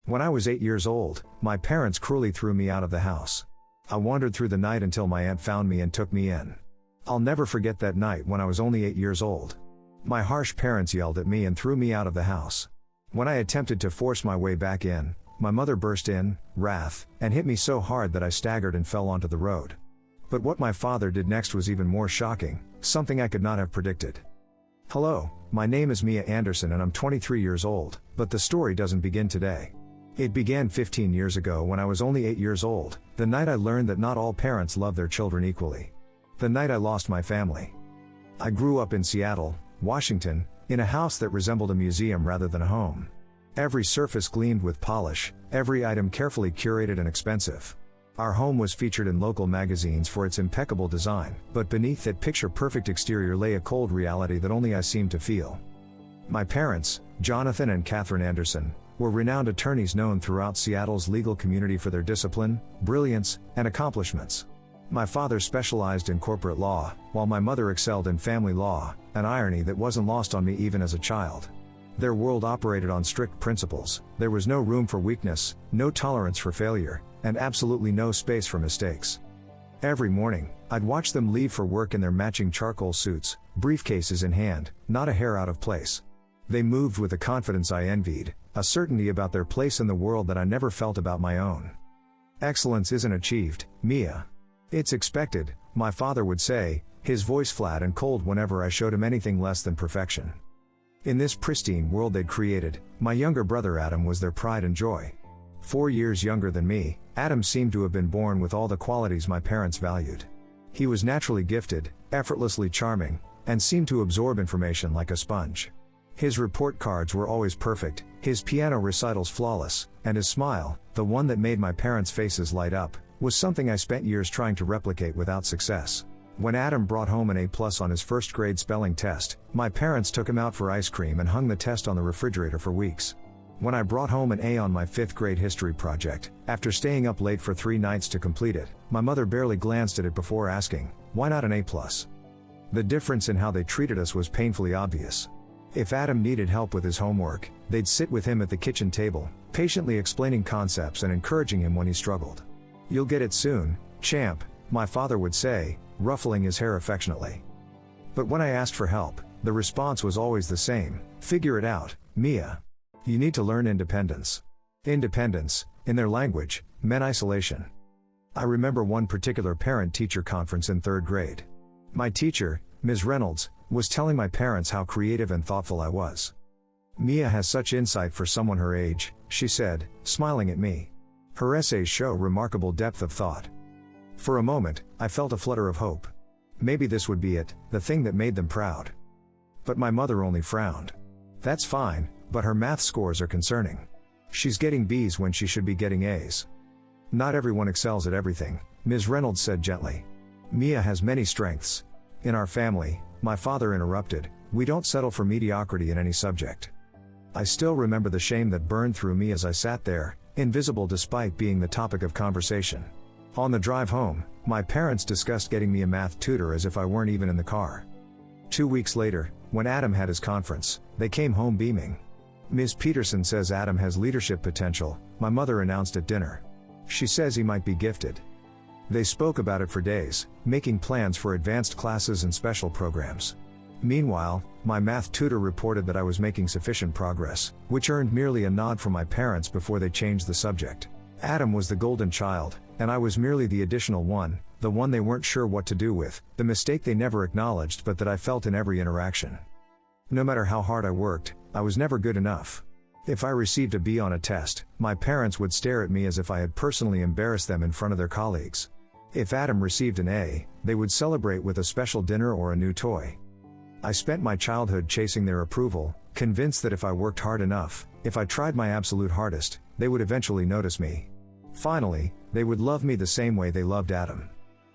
When I was 8 years old, my parents cruelly threw me out of the house. I wandered through the night until my aunt found me and took me in. I'll never forget that night when I was only 8 years old. My harsh parents yelled at me and threw me out of the house. When I attempted to force my way back in, my mother burst in, wrath, and hit me so hard that I staggered and fell onto the road. But what my father did next was even more shocking, something I could not have predicted. Hello, my name is Mia Anderson and I'm 23 years old, but the story doesn't begin today. It began 15 years ago when I was only 8 years old, the night I learned that not all parents love their children equally. The night I lost my family. I grew up in Seattle, Washington, in a house that resembled a museum rather than a home. Every surface gleamed with polish, every item carefully curated and expensive. Our home was featured in local magazines for its impeccable design, but beneath that picture-perfect exterior lay a cold reality that only I seemed to feel. My parents, Jonathan and Catherine Anderson, were renowned attorneys known throughout Seattle's legal community for their discipline, brilliance, and accomplishments. My father specialized in corporate law, while my mother excelled in family law, an irony that wasn't lost on me even as a child. Their world operated on strict principles. There was no room for weakness, no tolerance for failure, and absolutely no space for mistakes. Every morning, I'd watch them leave for work in their matching charcoal suits, briefcases in hand, not a hair out of place. They moved with a confidence I envied, a certainty about their place in the world that I never felt about my own. Excellence isn't achieved, Mia. It's expected, my father would say, his voice flat and cold whenever I showed him anything less than perfection. In this pristine world they'd created, my younger brother Adam was their pride and joy. 4 years younger than me, Adam seemed to have been born with all the qualities my parents valued. He was naturally gifted, effortlessly charming, and seemed to absorb information like a sponge. His report cards were always perfect, his piano recitals flawless, and his smile, the one that made my parents' faces light up, was something I spent years trying to replicate without success. When Adam brought home an A+ on his first grade spelling test, my parents took him out for ice cream and hung the test on the refrigerator for weeks. When I brought home an A on my 5th grade history project, after staying up late for 3 nights to complete it, my mother barely glanced at it before asking, "Why not an A+?" The difference in how they treated us was painfully obvious. If Adam needed help with his homework, they'd sit with him at the kitchen table, patiently explaining concepts and encouraging him when he struggled. "You'll get it soon, champ," my father would say, ruffling his hair affectionately. But when I asked for help, the response was always the same: "Figure it out, Mia. You need to learn independence." Independence, in their language, meant isolation. I remember one particular parent-teacher conference in 3rd grade. My teacher, Ms. Reynolds, was telling my parents how creative and thoughtful I was. "Mia has such insight for someone her age," she said, smiling at me. "Her essays show remarkable depth of thought." For a moment, I felt a flutter of hope. Maybe this would be it, the thing that made them proud. But my mother only frowned. "That's fine, but her math scores are concerning. She's getting B's when she should be getting A's." "Not everyone excels at everything," Ms. Reynolds said gently. "Mia has many strengths. In our family," my father interrupted, "we don't settle for mediocrity in any subject." I still remember the shame that burned through me as I sat there, invisible despite being the topic of conversation. On the drive home, my parents discussed getting me a math tutor as if I weren't even in the car. 2 weeks later, when Adam had his conference, they came home beaming. "Ms. Peterson says Adam has leadership potential," my mother announced at dinner. "She says he might be gifted." They spoke about it for days, making plans for advanced classes and special programs. Meanwhile, my math tutor reported that I was making sufficient progress, which earned merely a nod from my parents before they changed the subject. Adam was the golden child, and I was merely the additional one, the one they weren't sure what to do with, the mistake they never acknowledged but that I felt in every interaction. No matter how hard I worked, I was never good enough. If I received a B on a test, my parents would stare at me as if I had personally embarrassed them in front of their colleagues. If Adam received an A, they would celebrate with a special dinner or a new toy. I spent my childhood chasing their approval, convinced that if I worked hard enough, if I tried my absolute hardest, they would eventually notice me. Finally, they would love me the same way they loved Adam.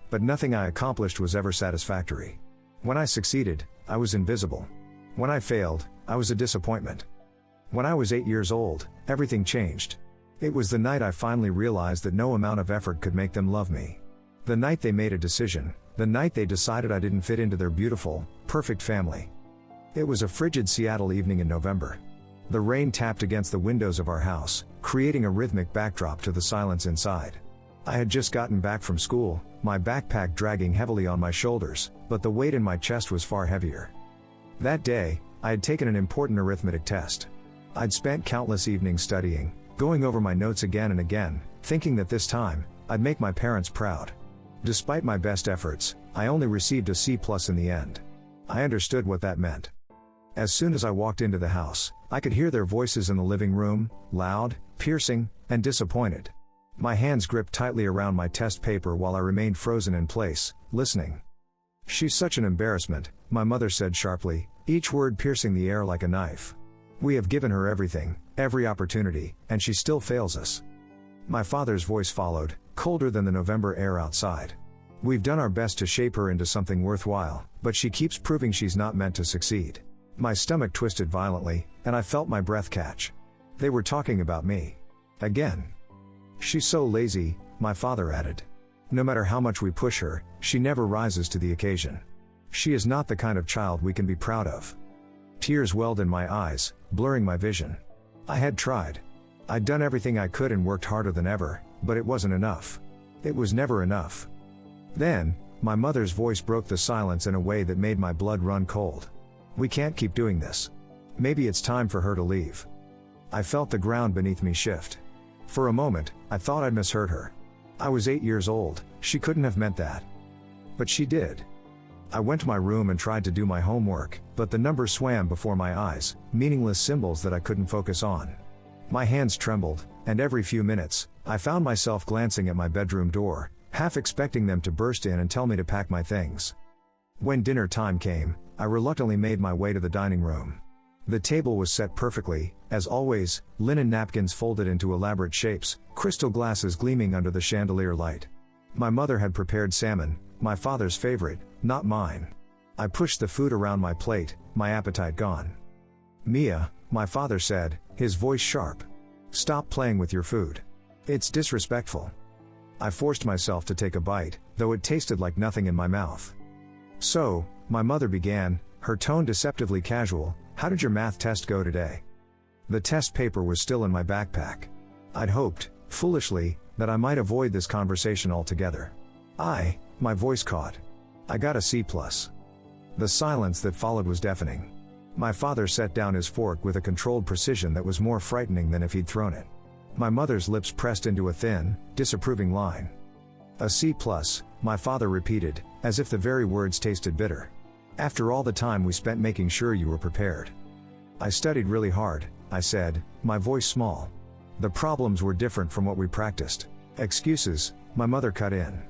But nothing I accomplished was ever satisfactory. When I succeeded, I was invisible. When I failed, I was a disappointment. When I was 8 years old, everything changed. It was the night I finally realized that no amount of effort could make them love me. The night they made a decision, the night they decided I didn't fit into their beautiful, perfect family. It was a frigid Seattle evening in November. The rain tapped against the windows of our house, creating a rhythmic backdrop to the silence inside. I had just gotten back from school, my backpack dragging heavily on my shoulders, but the weight in my chest was far heavier. That day, I had taken an important arithmetic test. I'd spent countless evenings studying, going over my notes again and again, thinking that this time, I'd make my parents proud. Despite my best efforts, I only received a C+ in the end. I understood what that meant. As soon as I walked into the house, I could hear their voices in the living room, loud, piercing, and disappointed. My hands gripped tightly around my test paper while I remained frozen in place, listening. "She's such an embarrassment," my mother said sharply, each word piercing the air like a knife. "We have given her everything, every opportunity, and she still fails us." My father's voice followed, colder than the November air outside. "We've done our best to shape her into something worthwhile, but she keeps proving she's not meant to succeed." My stomach twisted violently, and I felt my breath catch. They were talking about me. Again. "She's so lazy," my father added. "No matter how much we push her, she never rises to the occasion. She is not the kind of child we can be proud of." Tears welled in my eyes, blurring my vision. I had tried. I'd done everything I could and worked harder than ever, but it wasn't enough. It was never enough. Then, my mother's voice broke the silence in a way that made my blood run cold. "We can't keep doing this. Maybe it's time for her to leave." I felt the ground beneath me shift. For a moment, I thought I'd misheard her. I was 8 years old, she couldn't have meant that. But she did. I went to my room and tried to do my homework, but the numbers swam before my eyes, meaningless symbols that I couldn't focus on. My hands trembled, and every few minutes, I found myself glancing at my bedroom door, half expecting them to burst in and tell me to pack my things. When dinner time came, I reluctantly made my way to the dining room. The table was set perfectly, as always, linen napkins folded into elaborate shapes, crystal glasses gleaming under the chandelier light. My mother had prepared salmon, my father's favorite, not mine. I pushed the food around my plate, my appetite gone. "Mia," my father said, his voice sharp. "Stop playing with your food. It's disrespectful." I forced myself to take a bite, though it tasted like nothing in my mouth. "So," my mother began, her tone deceptively casual, "how did your math test go today?" The test paper was still in my backpack. I'd hoped, foolishly, that I might avoid this conversation altogether. My voice caught. "I got a C+. The silence that followed was deafening. My father set down his fork with a controlled precision that was more frightening than if he'd thrown it. My mother's lips pressed into a thin, disapproving line. "A C+, my father repeated, as if the very words tasted bitter. "After all the time we spent making sure you were prepared." "I studied really hard," I said, my voice small. "The problems were different from what we practiced." "Excuses," my mother cut in.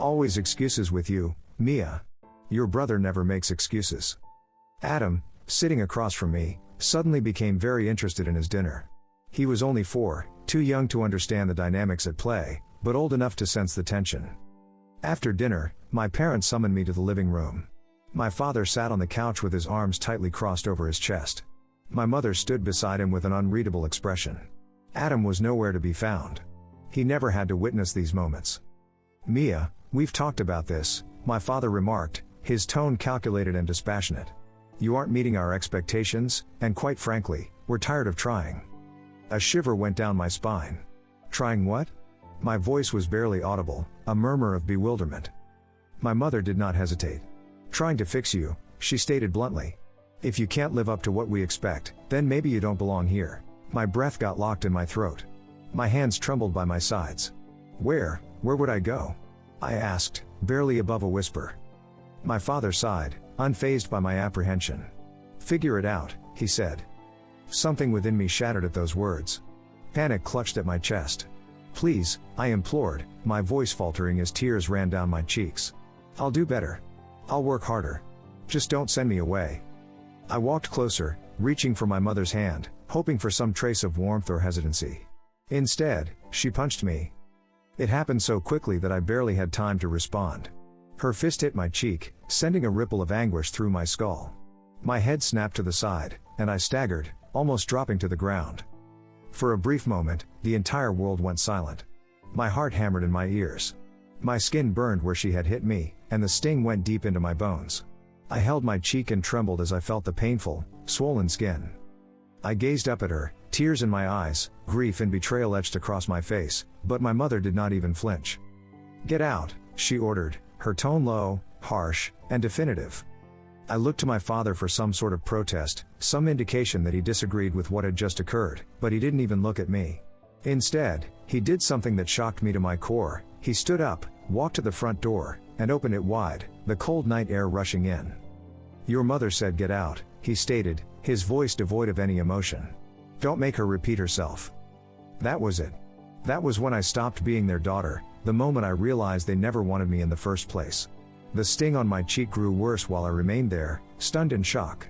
"Always excuses with you, Mia. Your brother never makes excuses." Adam, sitting across from me, suddenly became very interested in his dinner. He was only 4, too young to understand the dynamics at play, but old enough to sense the tension. After dinner, my parents summoned me to the living room. My father sat on the couch with his arms tightly crossed over his chest. My mother stood beside him with an unreadable expression. Adam was nowhere to be found. He never had to witness these moments. "Mia, we've talked about this," my father remarked, his tone calculated and dispassionate. "You aren't meeting our expectations, and quite frankly, we're tired of trying." A shiver went down my spine. "Trying what?" My voice was barely audible, a murmur of bewilderment. My mother did not hesitate. "Trying to fix you," she stated bluntly. "If you can't live up to what we expect, then maybe you don't belong here." My breath got locked in my throat. My hands trembled by my sides. Where would I go?" I asked, barely above a whisper. My father sighed, unfazed by my apprehension. "Figure it out," he said. Something within me shattered at those words. Panic clutched at my chest. "Please," I implored, my voice faltering as tears ran down my cheeks. "I'll do better. I'll work harder. Just don't send me away." I walked closer, reaching for my mother's hand, hoping for some trace of warmth or hesitancy. Instead, she punched me. It happened so quickly that I barely had time to respond. Her fist hit my cheek, sending a ripple of anguish through my skull. My head snapped to the side, and I staggered, almost dropping to the ground. For a brief moment, the entire world went silent. My heart hammered in my ears. My skin burned where she had hit me, and the sting went deep into my bones. I held my cheek and trembled as I felt the painful, swollen skin. I gazed up at her, tears in my eyes, grief and betrayal etched across my face, but my mother did not even flinch. "Get out," she ordered, her tone low, harsh, and definitive. I looked to my father for some sort of protest, some indication that he disagreed with what had just occurred, but he didn't even look at me. Instead, he did something that shocked me to my core. He stood up, walked to the front door, and opened it wide, the cold night air rushing in. "Your mother said get out," he stated, his voice devoid of any emotion. "Don't make her repeat herself." That was it. That was when I stopped being their daughter, the moment I realized they never wanted me in the first place. The sting on my cheek grew worse while I remained there, stunned in shock.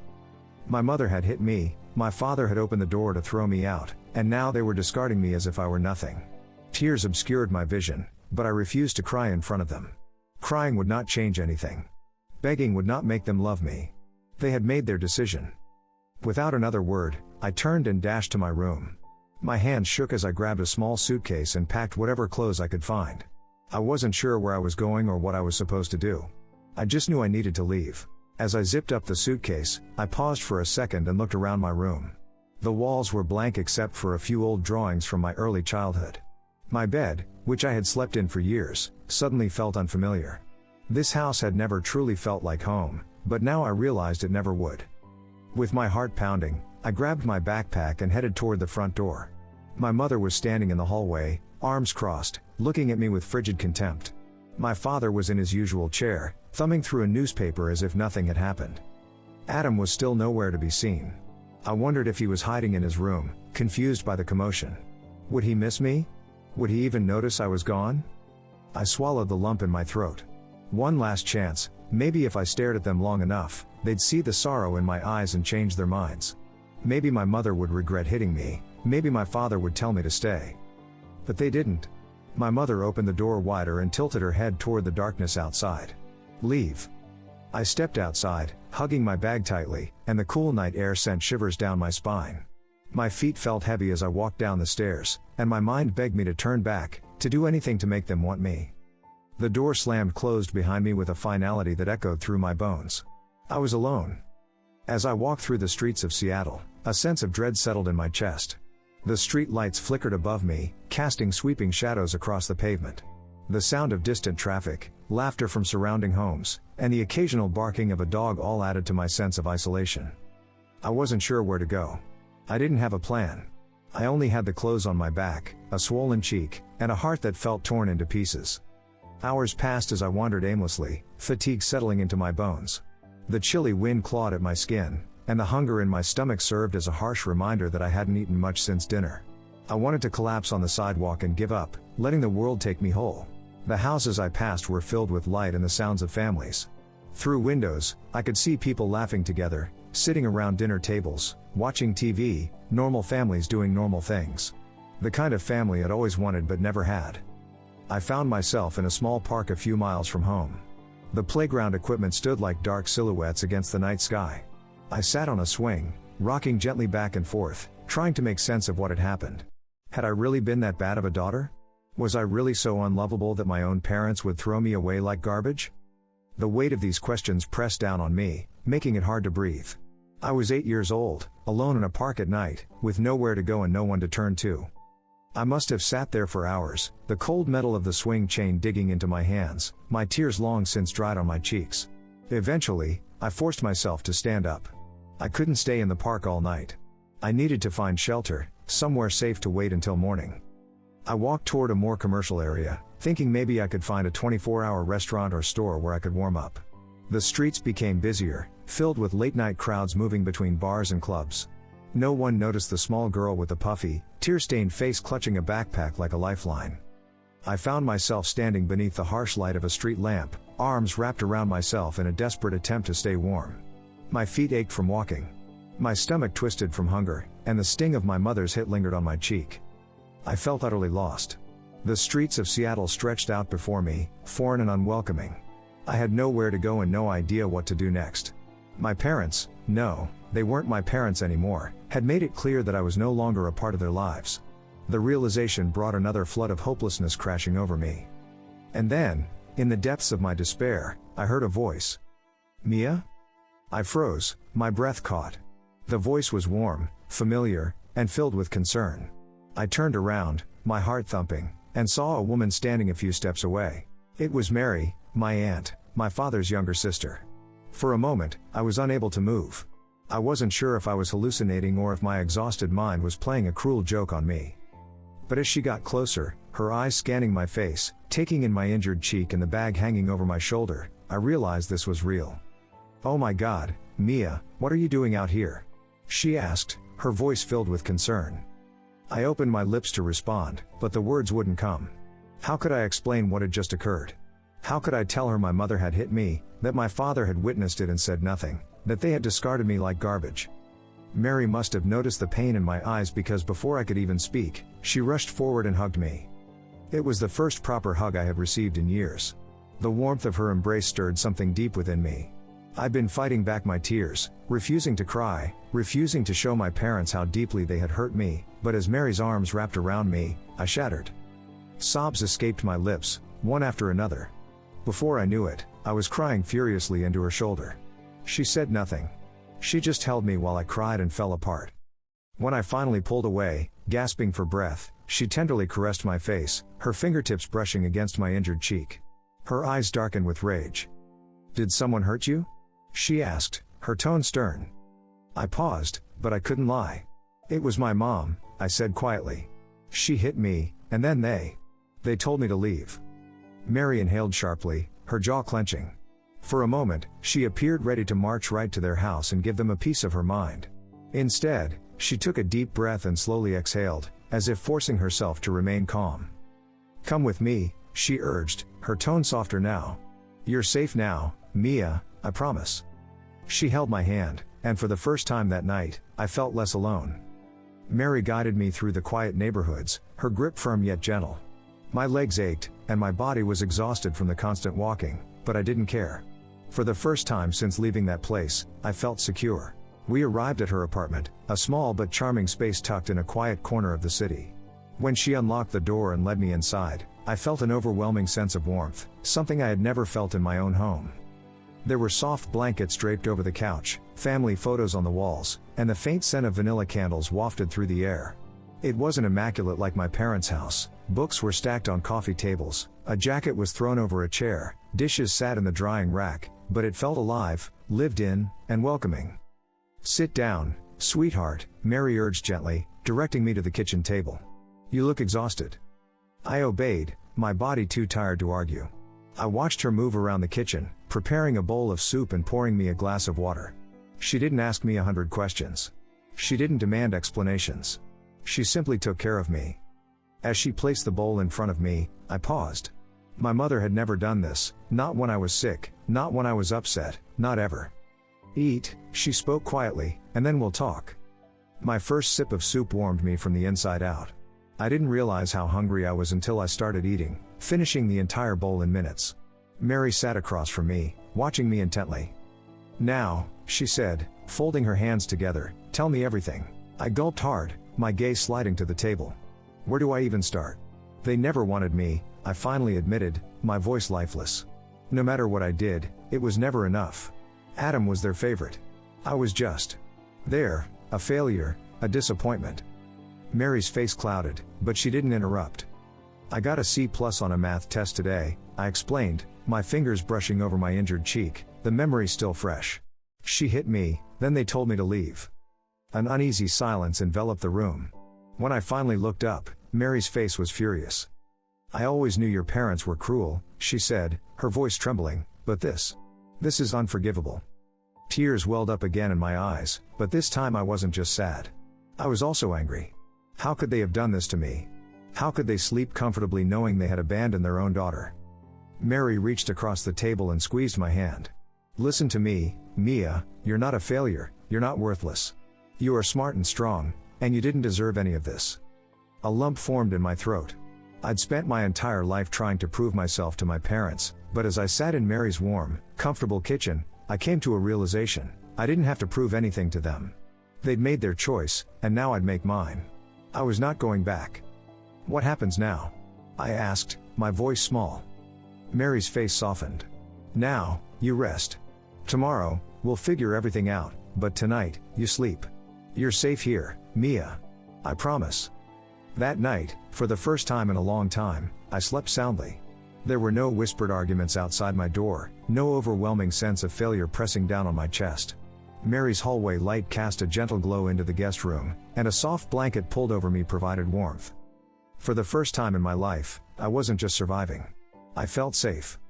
My mother had hit me, my father had opened the door to throw me out, and now they were discarding me as if I were nothing. Tears obscured my vision, but I refused to cry in front of them. Crying would not change anything. Begging would not make them love me. They had made their decision. Without another word, I turned and dashed to my room. My hands shook as I grabbed a small suitcase and packed whatever clothes I could find. I wasn't sure where I was going or what I was supposed to do. I just knew I needed to leave. As I zipped up the suitcase, I paused for a second and looked around my room. The walls were blank except for a few old drawings from my early childhood. My bed, which I had slept in for years, suddenly felt unfamiliar. This house had never truly felt like home, but now I realized it never would. With my heart pounding, I grabbed my backpack and headed toward the front door. My mother was standing in the hallway, arms crossed, looking at me with frigid contempt. My father was in his usual chair, thumbing through a newspaper as if nothing had happened. Adam was still nowhere to be seen. I wondered if he was hiding in his room, confused by the commotion. Would he miss me? Would he even notice I was gone? I swallowed the lump in my throat. One last chance, maybe if I stared at them long enough, they'd see the sorrow in my eyes and change their minds. Maybe my mother would regret hitting me, maybe my father would tell me to stay. But they didn't. My mother opened the door wider and tilted her head toward the darkness outside. "Leave." I stepped outside, hugging my bag tightly, and the cool night air sent shivers down my spine. My feet felt heavy as I walked down the stairs, and my mind begged me to turn back, to do anything to make them want me. The door slammed closed behind me with a finality that echoed through my bones. I was alone. As I walked through the streets of Seattle, a sense of dread settled in my chest. The street lights flickered above me, casting sweeping shadows across the pavement. The sound of distant traffic, laughter from surrounding homes, and the occasional barking of a dog all added to my sense of isolation. I wasn't sure where to go. I didn't have a plan. I only had the clothes on my back, a swollen cheek, and a heart that felt torn into pieces. Hours passed as I wandered aimlessly, fatigue settling into my bones. The chilly wind clawed at my skin, and the hunger in my stomach served as a harsh reminder that I hadn't eaten much since dinner. I wanted to collapse on the sidewalk and give up, letting the world take me whole. The houses I passed were filled with light and the sounds of families. Through windows, I could see people laughing together, sitting around dinner tables, watching TV, normal families doing normal things. The kind of family I'd always wanted but never had. I found myself in a small park a few miles from home. The playground equipment stood like dark silhouettes against the night sky. I sat on a swing, rocking gently back and forth, trying to make sense of what had happened. Had I really been that bad of a daughter? Was I really so unlovable that my own parents would throw me away like garbage? The weight of these questions pressed down on me, making it hard to breathe. I was 8 years old, alone in a park at night, with nowhere to go and no one to turn to. I must have sat there for hours, the cold metal of the swing chain digging into my hands, my tears long since dried on my cheeks. Eventually, I forced myself to stand up. I couldn't stay in the park all night. I needed to find shelter, somewhere safe to wait until morning. I walked toward a more commercial area, thinking maybe I could find a 24-hour restaurant or store where I could warm up. The streets became busier, filled with late-night crowds moving between bars and clubs. No one noticed the small girl with the puffy, tear-stained face clutching a backpack like a lifeline. I found myself standing beneath the harsh light of a street lamp, arms wrapped around myself in a desperate attempt to stay warm. My feet ached from walking. My stomach twisted from hunger, and the sting of my mother's hit lingered on my cheek. I felt utterly lost. The streets of Seattle stretched out before me, foreign and unwelcoming. I had nowhere to go and no idea what to do next. My parents, no, they weren't my parents anymore, had made it clear that I was no longer a part of their lives. The realization brought another flood of hopelessness crashing over me. And then, in the depths of my despair, I heard a voice. "Mia?" I froze, my breath caught. The voice was warm, familiar, and filled with concern. I turned around, my heart thumping, and saw a woman standing a few steps away. It was Mary, my aunt, my father's younger sister. For a moment, I was unable to move. I wasn't sure if I was hallucinating or if my exhausted mind was playing a cruel joke on me. But as she got closer, her eyes scanning my face, taking in my injured cheek and the bag hanging over my shoulder, I realized this was real. "Oh my God, Mia, what are you doing out here?" she asked, her voice filled with concern. I opened my lips to respond, but the words wouldn't come. How could I explain what had just occurred? How could I tell her my mother had hit me, that my father had witnessed it and said nothing, that they had discarded me like garbage? Mary must have noticed the pain in my eyes because before I could even speak, she rushed forward and hugged me. It was the first proper hug I had received in years. The warmth of her embrace stirred something deep within me. I'd been fighting back my tears, refusing to cry, refusing to show my parents how deeply they had hurt me, but as Mary's arms wrapped around me, I shattered. Sobs escaped my lips, one after another. Before I knew it, I was crying furiously into her shoulder. She said nothing. She just held me while I cried and fell apart. When I finally pulled away, gasping for breath, she tenderly caressed my face, her fingertips brushing against my injured cheek. Her eyes darkened with rage. "Did someone hurt you?" she asked, her tone stern. I paused, but I couldn't lie. "It was my mom," I said quietly. "She hit me, and then they told me to leave." Mary inhaled sharply, her jaw clenching. For a moment, she appeared ready to march right to their house and give them a piece of her mind. Instead, she took a deep breath and slowly exhaled, as if forcing herself to remain calm. "Come with me," she urged, her tone softer now. "You're safe now, Mia, I promise." She held my hand, and for the first time that night, I felt less alone. Mary guided me through the quiet neighborhoods, her grip firm yet gentle. My legs ached, and my body was exhausted from the constant walking, but I didn't care. For the first time since leaving that place, I felt secure. We arrived at her apartment, a small but charming space tucked in a quiet corner of the city. When she unlocked the door and led me inside, I felt an overwhelming sense of warmth, something I had never felt in my own home. There were soft blankets draped over the couch, family photos on the walls, and the faint scent of vanilla candles wafted through the air. It wasn't immaculate like my parents' house. Books were stacked on coffee tables, a jacket was thrown over a chair, dishes sat in the drying rack, but it felt alive, lived in, and welcoming. "Sit down, sweetheart," Mary urged gently, directing me to the kitchen table. "You look exhausted." I obeyed, my body too tired to argue. I watched her move around the kitchen, preparing a bowl of soup and pouring me a glass of water. She didn't ask me 100 questions. She didn't demand explanations. She simply took care of me. As she placed the bowl in front of me, I paused. My mother had never done this, not when I was sick, not when I was upset, not ever. "Eat," she spoke quietly, "and then we'll talk." My first sip of soup warmed me from the inside out. I didn't realize how hungry I was until I started eating, finishing the entire bowl in minutes. Mary sat across from me, watching me intently. "Now," she said, folding her hands together, "tell me everything." I gulped hard, my gaze sliding to the table. "Where do I even start?" "They never wanted me," I finally admitted, my voice lifeless. "No matter what I did, it was never enough. Adam was their favorite. I was just there, a failure, a disappointment." Mary's face clouded, but she didn't interrupt. "I got a C+ on a math test today," I explained, my fingers brushing over my injured cheek, the memory still fresh. "She hit me, then they told me to leave." An uneasy silence enveloped the room. When I finally looked up, Mary's face was furious. "I always knew your parents were cruel," she said, her voice trembling, "but this is unforgivable." Tears welled up again in my eyes, but this time I wasn't just sad. I was also angry. How could they have done this to me? How could they sleep comfortably knowing they had abandoned their own daughter? Mary reached across the table and squeezed my hand. "Listen to me, Mia, you're not a failure, you're not worthless. You are smart and strong, and you didn't deserve any of this." A lump formed in my throat. I'd spent my entire life trying to prove myself to my parents, but as I sat in Mary's warm, comfortable kitchen, I came to a realization: I didn't have to prove anything to them. They'd made their choice, and now I'd make mine. I was not going back. "What happens now?" I asked, my voice small. Mary's face softened. "Now, you rest. Tomorrow, we'll figure everything out, but tonight, you sleep." You're safe here, Mia. I promise. That night, for the first time in a long time, I slept soundly. There were no whispered arguments outside my door, no overwhelming sense of failure pressing down on my chest. Mary's hallway light cast a gentle glow into the guest room, and a soft blanket pulled over me provided warmth. For the first time in my life, I wasn't just surviving. I felt safe.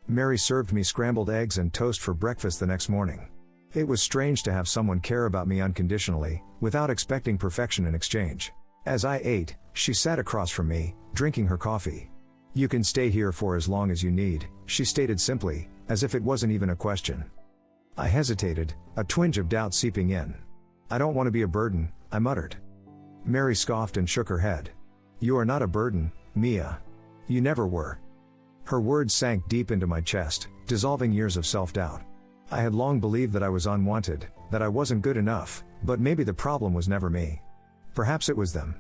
Mary served me scrambled eggs and toast for breakfast the next morning. It was strange to have someone care about me unconditionally, without expecting perfection in exchange. As I ate, she sat across from me, drinking her coffee. You can stay here for as long as you need, she stated simply, as if it wasn't even a question. I hesitated, a twinge of doubt seeping in. I don't want to be a burden, I muttered. Mary scoffed and shook her head. You are not a burden, Mia. You never were. Her words sank deep into my chest, dissolving years of self-doubt. I had long believed that I was unwanted, that I wasn't good enough, but maybe the problem was never me. Perhaps it was them.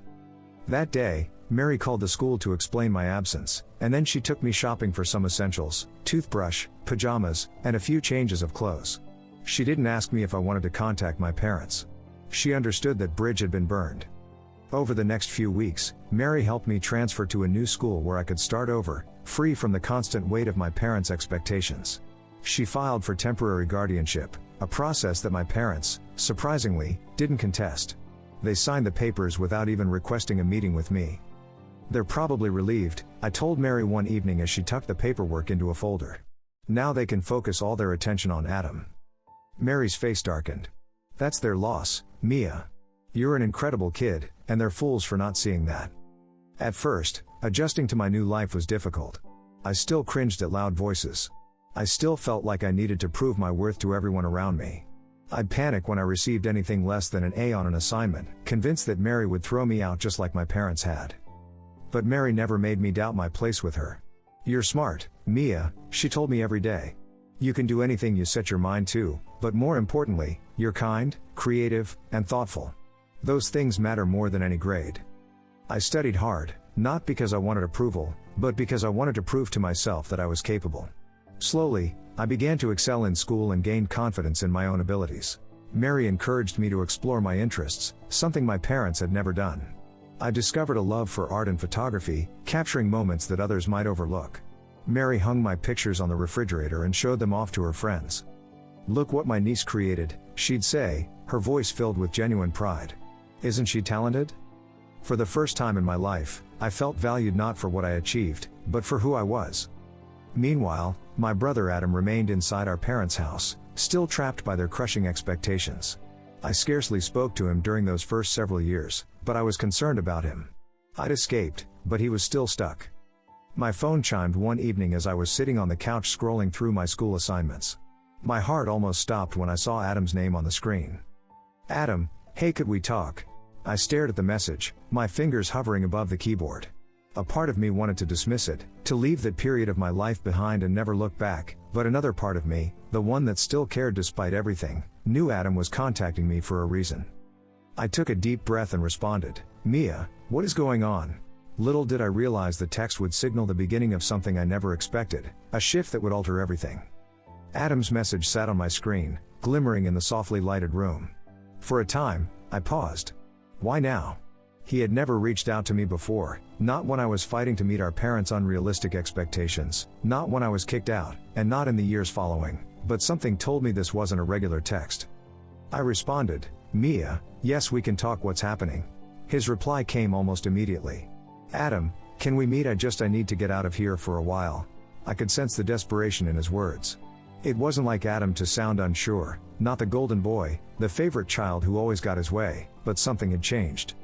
That day, Mary called the school to explain my absence, and then she took me shopping for some essentials, toothbrush, pajamas, and a few changes of clothes. She didn't ask me if I wanted to contact my parents. She understood that bridge had been burned. Over the next few weeks, Mary helped me transfer to a new school where I could start over, free from the constant weight of my parents' expectations. She filed for temporary guardianship, a process that my parents, surprisingly, didn't contest. They signed the papers without even requesting a meeting with me. They're probably relieved, I told Mary one evening as she tucked the paperwork into a folder. Now they can focus all their attention on Adam. Mary's face darkened. That's their loss, Mia. You're an incredible kid, and they're fools for not seeing that. At first, adjusting to my new life was difficult. I still cringed at loud voices. I still felt like I needed to prove my worth to everyone around me. I'd panic when I received anything less than an A on an assignment, convinced that Mary would throw me out just like my parents had. But Mary never made me doubt my place with her. You're smart, Mia, she told me every day. You can do anything you set your mind to, but more importantly, you're kind, creative, and thoughtful. Those things matter more than any grade. I studied hard, not because I wanted approval, but because I wanted to prove to myself that I was capable. Slowly, I began to excel in school and gained confidence in my own abilities. Mary encouraged me to explore my interests, something my parents had never done. I discovered a love for art and photography, capturing moments that others might overlook. Mary hung my pictures on the refrigerator and showed them off to her friends. Look what my niece created, she'd say, her voice filled with genuine pride. Isn't she talented? For the first time in my life, I felt valued not for what I achieved, but for who I was. Meanwhile, my brother Adam remained inside our parents' house, still trapped by their crushing expectations. I scarcely spoke to him during those first several years, but I was concerned about him. I'd escaped, but he was still stuck. My phone chimed one evening as I was sitting on the couch scrolling through my school assignments. My heart almost stopped when I saw Adam's name on the screen. Adam, hey, could we talk? I stared at the message, my fingers hovering above the keyboard. A part of me wanted to dismiss it, to leave that period of my life behind and never look back, but another part of me, the one that still cared despite everything, knew Adam was contacting me for a reason. I took a deep breath and responded, Mia, what is going on? Little did I realize the text would signal the beginning of something I never expected, a shift that would alter everything. Adam's message sat on my screen, glimmering in the softly lighted room. For a time, I paused. Why now? He had never reached out to me before, not when I was fighting to meet our parents' unrealistic expectations, not when I was kicked out, and not in the years following, but something told me this wasn't a regular text. I responded, Mia, yes, we can talk. What's happening? His reply came almost immediately. Adam, can we meet? I need to get out of here for a while. I could sense the desperation in his words. It wasn't like Adam to sound unsure, not the golden boy, the favorite child who always got his way, but something had changed.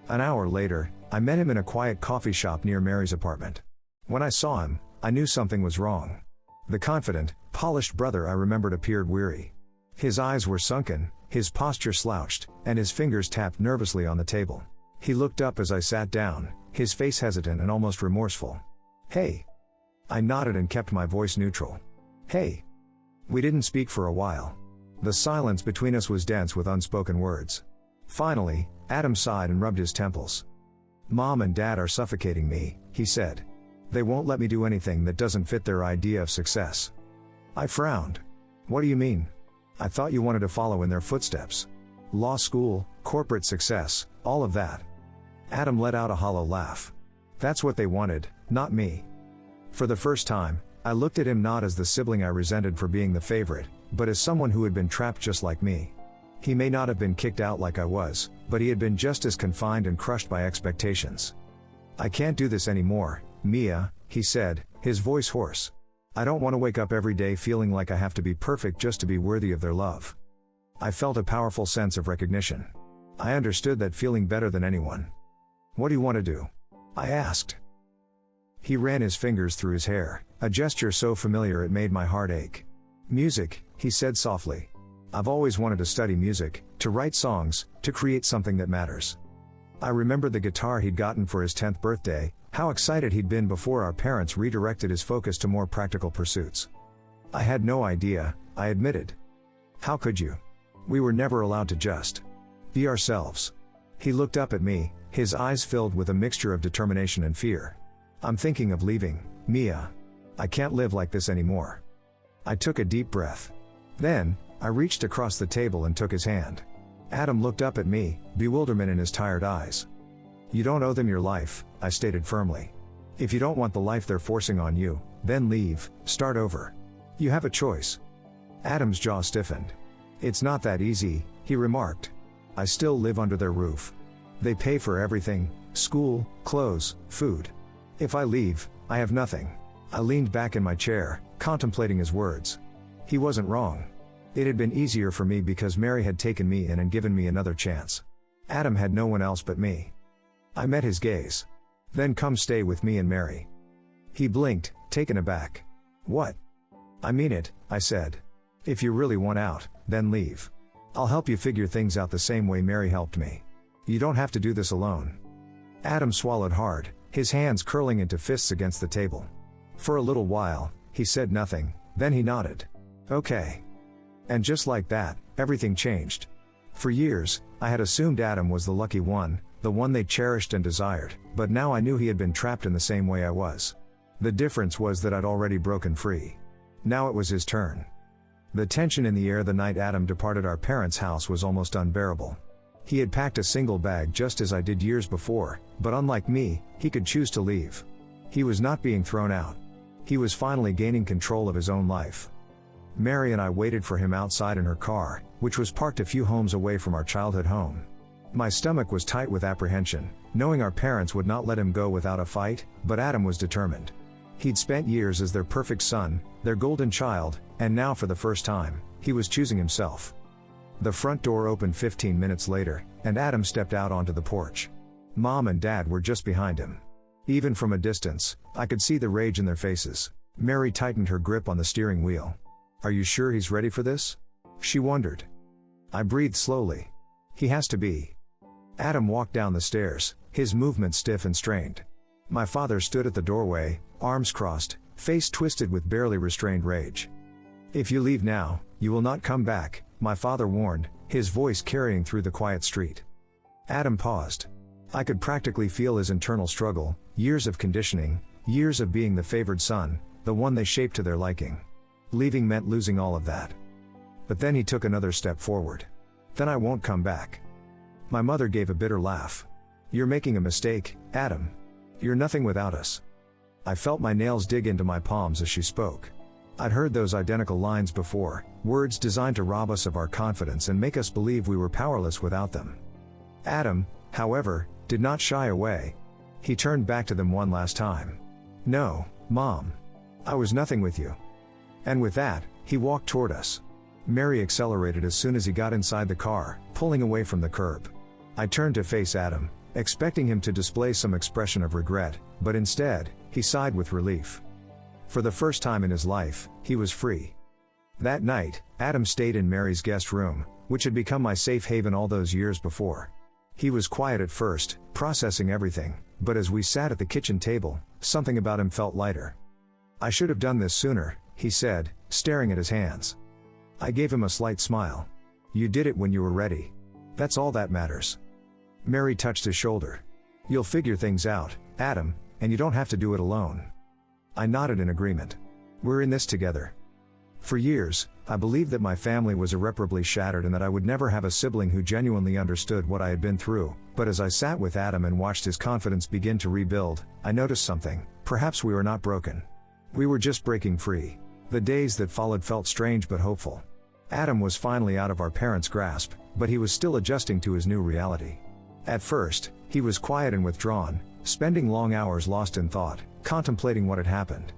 An hour later, I met him in a quiet coffee shop near Mary's apartment. When I saw him, I knew something was wrong. The confident, polished brother I remembered appeared weary. His eyes were sunken, his posture slouched, and his fingers tapped nervously on the table. He looked up as I sat down, his face hesitant and almost remorseful. Hey. I nodded and kept my voice neutral. Hey. We didn't speak for a while. The silence between us was dense with unspoken words. Finally, Adam sighed and rubbed his temples. Mom and Dad are suffocating me, he said. They won't let me do anything that doesn't fit their idea of success. I frowned. What do you mean? I thought you wanted to follow in their footsteps. law school, corporate success, all of that. Adam let out a hollow laugh. That's what they wanted, not me. For the first time, I looked at him not as the sibling I resented for being the favorite, but as someone who had been trapped just like me. He may not have been kicked out like I was, but he had been just as confined and crushed by expectations. I can't do this anymore, Mia, he said, his voice hoarse. I don't want to wake up every day feeling like I have to be perfect just to be worthy of their love. I felt a powerful sense of recognition. I understood that feeling better than anyone. What do you want to do? I asked. He ran his fingers through his hair, a gesture so familiar it made my heart ache. Music, he said softly. I've always wanted to study music, to write songs, to create something that matters. I remembered the guitar he'd gotten for his 10th birthday, how excited he'd been before our parents redirected his focus to more practical pursuits. I had no idea, I admitted. How could you? We were never allowed to just be ourselves. He looked up at me, his eyes filled with a mixture of determination and fear. I'm thinking of leaving, Mia. I can't live like this anymore. I took a deep breath. Then, I reached across the table and took his hand. Adam looked up at me, bewilderment in his tired eyes. You don't owe them your life, I stated firmly. If you don't want the life they're forcing on you, then leave, start over. You have a choice. Adam's jaw stiffened. It's not that easy, he remarked. I still live under their roof. They pay for everything, school, clothes, food. If I leave, I have nothing. I leaned back in my chair, contemplating his words. He wasn't wrong. It had been easier for me because Mary had taken me in and given me another chance. Adam had no one else but me. I met his gaze. Then come stay with me and Mary. He blinked, taken aback. What? I mean it, I said. If you really want out, then leave. I'll help you figure things out the same way Mary helped me. You don't have to do this alone. Adam swallowed hard, his hands curling into fists against the table. For a little while, he said nothing, then he nodded. Okay. And just like that, everything changed. For years, I had assumed Adam was the lucky one, the one they cherished and desired, but now I knew he had been trapped in the same way I was. The difference was that I'd already broken free. Now it was his turn. The tension in the air the night Adam departed our parents' house was almost unbearable. He had packed a single bag just as I did years before, but unlike me, he could choose to leave. He was not being thrown out. He was finally gaining control of his own life. Mary and I waited for him outside in her car, which was parked a few homes away from our childhood home. My stomach was tight with apprehension, knowing our parents would not let him go without a fight, but Adam was determined. He'd spent years as their perfect son, their golden child, and now for the first time, he was choosing himself. The front door opened 15 minutes later, and Adam stepped out onto the porch. Mom and Dad were just behind him. Even from a distance, I could see the rage in their faces. Mary tightened her grip on the steering wheel. Are you sure he's ready for this? She wondered. I breathed slowly. He has to be. Adam walked down the stairs, his movement stiff and strained. My father stood at the doorway, arms crossed, face twisted with barely restrained rage. If you leave now, you will not come back, my father warned, his voice carrying through the quiet street. Adam paused. I could practically feel his internal struggle, years of conditioning, years of being the favored son, the one they shaped to their liking. Leaving meant losing all of that. But then he took another step forward. Then I won't come back. My mother gave a bitter laugh. You're making a mistake, Adam. You're nothing without us. I felt my nails dig into my palms as she spoke. I'd heard those identical lines before, words designed to rob us of our confidence and make us believe we were powerless without them. Adam, however, did not shy away. He turned back to them one last time. No, Mom. I was nothing with you. And with that, he walked toward us. Mary accelerated as soon as he got inside the car, pulling away from the curb. I turned to face Adam, expecting him to display some expression of regret, but instead, he sighed with relief. For the first time in his life, he was free. That night, Adam stayed in Mary's guest room, which had become my safe haven all those years before. He was quiet at first, processing everything, but as we sat at the kitchen table, something about him felt lighter. I should have done this sooner, he said, staring at his hands. I gave him a slight smile. You did it when you were ready. That's all that matters. Mary touched his shoulder. You'll figure things out, Adam, and you don't have to do it alone. I nodded in agreement. We're in this together. For years, I believed that my family was irreparably shattered and that I would never have a sibling who genuinely understood what I had been through, but as I sat with Adam and watched his confidence begin to rebuild, I noticed something. Perhaps we were not broken. We were just breaking free. The days that followed felt strange but hopeful. Adam was finally out of our parents' grasp, but he was still adjusting to his new reality. At first, he was quiet and withdrawn, spending long hours lost in thought, contemplating what had happened.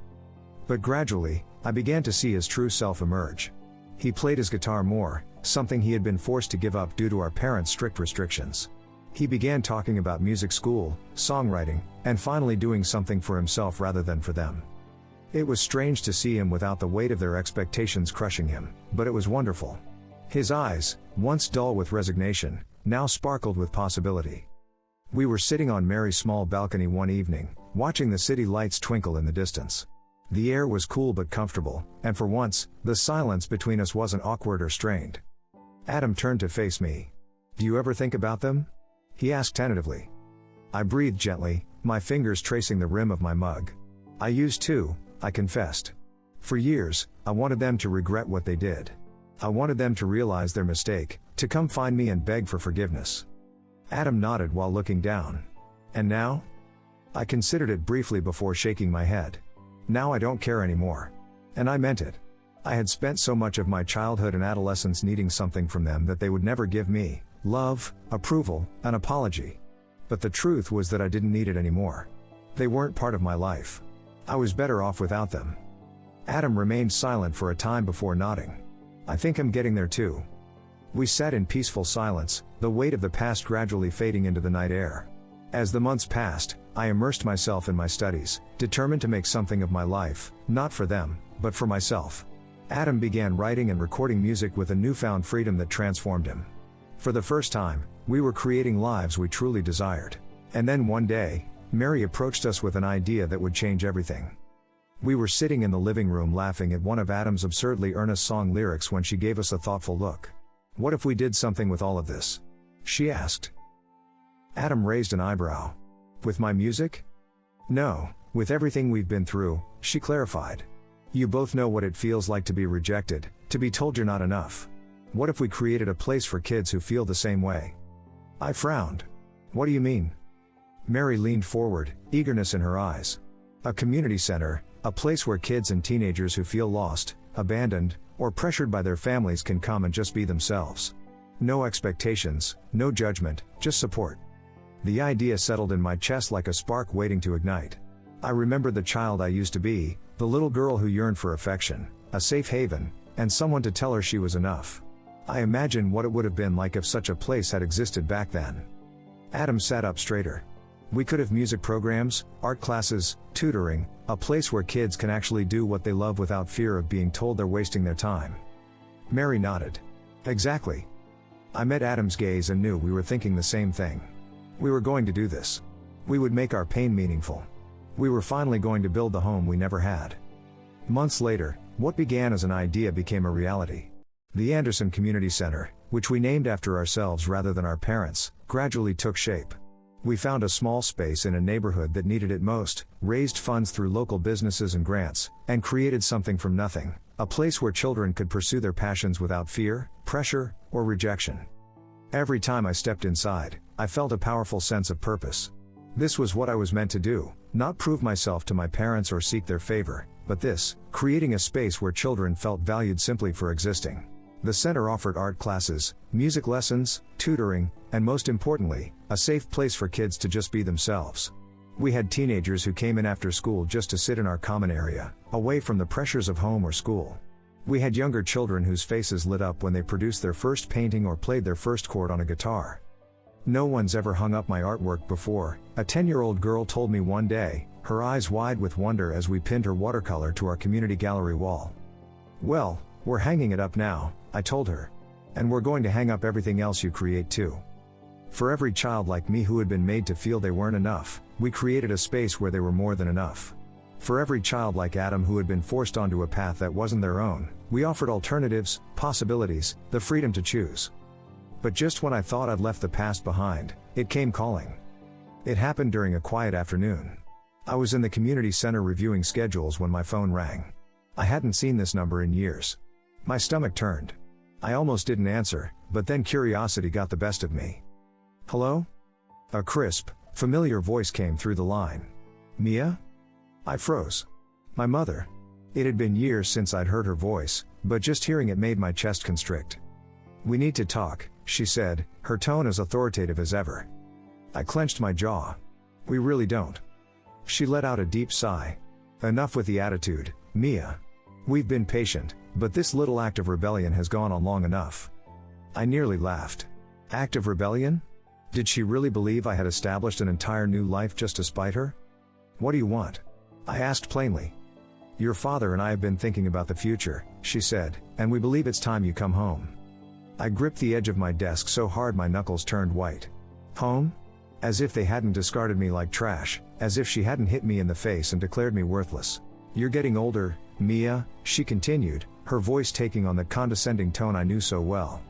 But gradually, I began to see his true self emerge. He played his guitar more, something he had been forced to give up due to our parents' strict restrictions. He began talking about music school, songwriting, and finally doing something for himself rather than for them. It was strange to see him without the weight of their expectations crushing him, but it was wonderful. His eyes, once dull with resignation, now sparkled with possibility. We were sitting on Mary's small balcony one evening, watching the city lights twinkle in the distance. The air was cool but comfortable, and for once, the silence between us wasn't awkward or strained. Adam turned to face me. "Do you ever think about them?" he asked tentatively. I breathed gently, my fingers tracing the rim of my mug. "I used to," I confessed. "For years, I wanted them to regret what they did. I wanted them to realize their mistake, to come find me and beg for forgiveness." Adam nodded while looking down. "And now?" I considered it briefly before shaking my head. "Now I don't care anymore." And I meant it. I had spent so much of my childhood and adolescence needing something from them that they would never give me: love, approval, an apology. But the truth was that I didn't need it anymore. They weren't part of my life. I was better off without them. Adam remained silent for a time before nodding. "I think I'm getting there too." We sat in peaceful silence, the weight of the past gradually fading into the night air. As the months passed, I immersed myself in my studies, determined to make something of my life, not for them, but for myself. Adam began writing and recording music with a newfound freedom that transformed him. For the first time, we were creating lives we truly desired. And then one day, Mary approached us with an idea that would change everything. We were sitting in the living room laughing at one of Adam's absurdly earnest song lyrics when she gave us a thoughtful look. "What if we did something with all of this?" she asked. Adam raised an eyebrow. "With my music?" "No, with everything we've been through," she clarified. "You both know what it feels like to be rejected, to be told you're not enough. What if we created a place for kids who feel the same way?" I frowned. "What do you mean?" Mary leaned forward, eagerness in her eyes. "A community center, a place where kids and teenagers who feel lost, abandoned, or pressured by their families can come and just be themselves. No expectations, no judgment, just support." The idea settled in my chest like a spark waiting to ignite. I remembered the child I used to be, the little girl who yearned for affection, a safe haven, and someone to tell her she was enough. I imagined what it would have been like if such a place had existed back then. Adam sat up straighter. "We could have music programs, art classes, tutoring, a place where kids can actually do what they love without fear of being told they're wasting their time." Mary nodded. "Exactly." I met Adam's gaze and knew we were thinking the same thing. We were going to do this. We would make our pain meaningful. We were finally going to build the home we never had. Months later, what began as an idea became a reality. The Anderson Community Center, which we named after ourselves rather than our parents, gradually took shape. We found a small space in a neighborhood that needed it most, raised funds through local businesses and grants, and created something from nothing, a place where children could pursue their passions without fear, pressure, or rejection. Every time I stepped inside, I felt a powerful sense of purpose. This was what I was meant to do, not prove myself to my parents or seek their favor, but this, creating a space where children felt valued simply for existing. The center offered art classes, music lessons, tutoring, and most importantly, a safe place for kids to just be themselves. We had teenagers who came in after school just to sit in our common area, away from the pressures of home or school. We had younger children whose faces lit up when they produced their first painting or played their first chord on a guitar. "No one's ever hung up my artwork before," a 10-year-old girl told me one day, her eyes wide with wonder as we pinned her watercolor to our community gallery wall. "Well, we're hanging it up now," I told her. "And we're going to hang up everything else you create too." For every child like me who had been made to feel they weren't enough, we created a space where they were more than enough. For every child like Adam who had been forced onto a path that wasn't their own, we offered alternatives, possibilities, the freedom to choose. But just when I thought I'd left the past behind, it came calling. It happened during a quiet afternoon. I was in the community center reviewing schedules when my phone rang. I hadn't seen this number in years. My stomach turned. I almost didn't answer, but then curiosity got the best of me. "Hello?" A crisp, familiar voice came through the line. "Mia?" I froze. My mother. It had been years since I'd heard her voice, but just hearing it made my chest constrict. "We need to talk," she said, her tone as authoritative as ever. I clenched my jaw. "We really don't." She let out a deep sigh. "Enough with the attitude, Mia. We've been patient, but this little act of rebellion has gone on long enough." I nearly laughed. Act of rebellion? Did she really believe I had established an entire new life just to spite her? "What do you want?" I asked plainly. "Your father and I have been thinking about the future," she said, "and we believe it's time you come home." I gripped the edge of my desk so hard my knuckles turned white. Home? As if they hadn't discarded me like trash, as if she hadn't hit me in the face and declared me worthless. "You're getting older, Mia," she continued, her voice taking on the condescending tone I knew so well.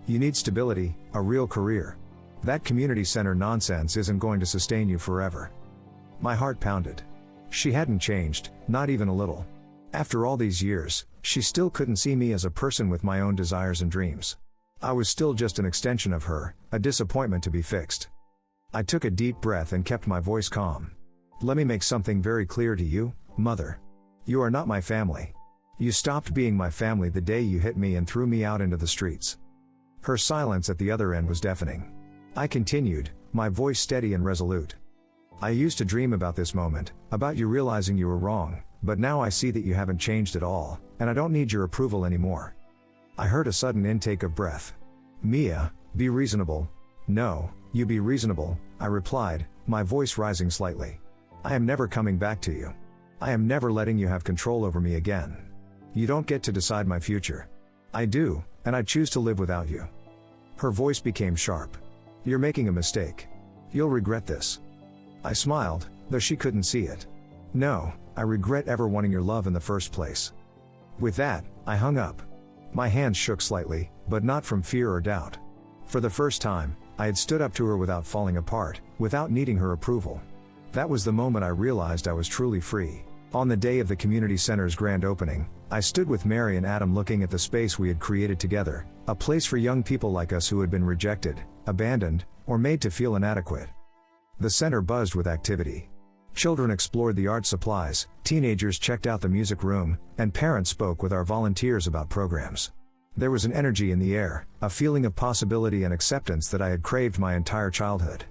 "You need stability, a real career. That community center nonsense isn't going to sustain you forever." My heart pounded. She hadn't changed, not even a little. After all these years, she still couldn't see me as a person with my own desires and dreams. I was still just an extension of her, a disappointment to be fixed. I took a deep breath and kept my voice calm. "Let me make something very clear to you, Mother. You are not my family. You stopped being my family the day you hit me and threw me out into the streets." Her silence at the other end was deafening. I continued, my voice steady and resolute. "I used to dream about this moment, about you realizing you were wrong, but now I see that you haven't changed at all, and I don't need your approval anymore." I heard a sudden intake of breath. "Mia, be reasonable." "No, you be reasonable," I replied, my voice rising slightly. "I am never coming back to you. I am never letting you have control over me again. You don't get to decide my future. I do, and I choose to live without you." Her voice became sharp. "You're making a mistake. You'll regret this." I smiled, though she couldn't see it. "No, I regret ever wanting your love in the first place." With that, I hung up. My hands shook slightly, but not from fear or doubt. For the first time, I had stood up to her without falling apart, without needing her approval. That was the moment I realized I was truly free. On the day of the community center's grand opening, I stood with Mary and Adam looking at the space we had created together, a place for young people like us who had been rejected, abandoned, or made to feel inadequate. The center buzzed with activity. Children explored the art supplies, teenagers checked out the music room, and parents spoke with our volunteers about programs. There was an energy in the air, a feeling of possibility and acceptance that I had craved my entire childhood.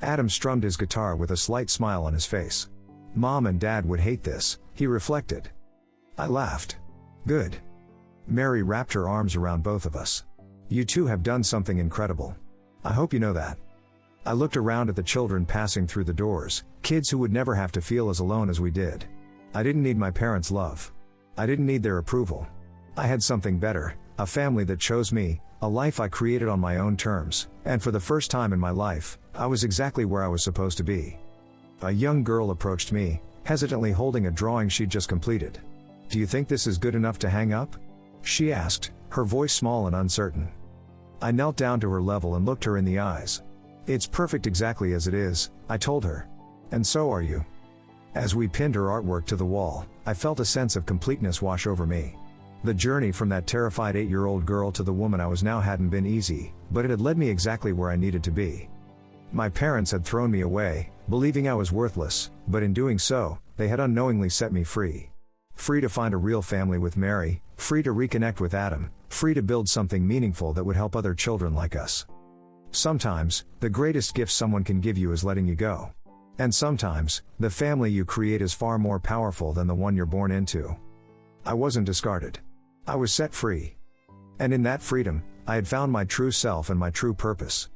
Adam strummed his guitar with a slight smile on his face. "Mom and Dad would hate this," he reflected. I laughed. "Good." Mary wrapped her arms around both of us. "You two have done something incredible. I hope you know that." I looked around at the children passing through the doors, kids who would never have to feel as alone as we did. I didn't need my parents' love. I didn't need their approval. I had something better, a family that chose me, a life I created on my own terms, and for the first time in my life, I was exactly where I was supposed to be. A young girl approached me, hesitantly holding a drawing she'd just completed. "Do you think this is good enough to hang up?" she asked, her voice small and uncertain. I knelt down to her level and looked her in the eyes. "It's perfect exactly as it is," I told her. "And so are you." As we pinned her artwork to the wall, I felt a sense of completeness wash over me. The journey from that terrified 8-year-old girl to the woman I was now hadn't been easy, but it had led me exactly where I needed to be. My parents had thrown me away, believing I was worthless, but in doing so, they had unknowingly set me free. Free to find a real family with Mary, free to reconnect with Adam, free to build something meaningful that would help other children like us. Sometimes, the greatest gift someone can give you is letting you go. And sometimes, the family you create is far more powerful than the one you're born into. I wasn't discarded. I was set free. And in that freedom, I had found my true self and my true purpose.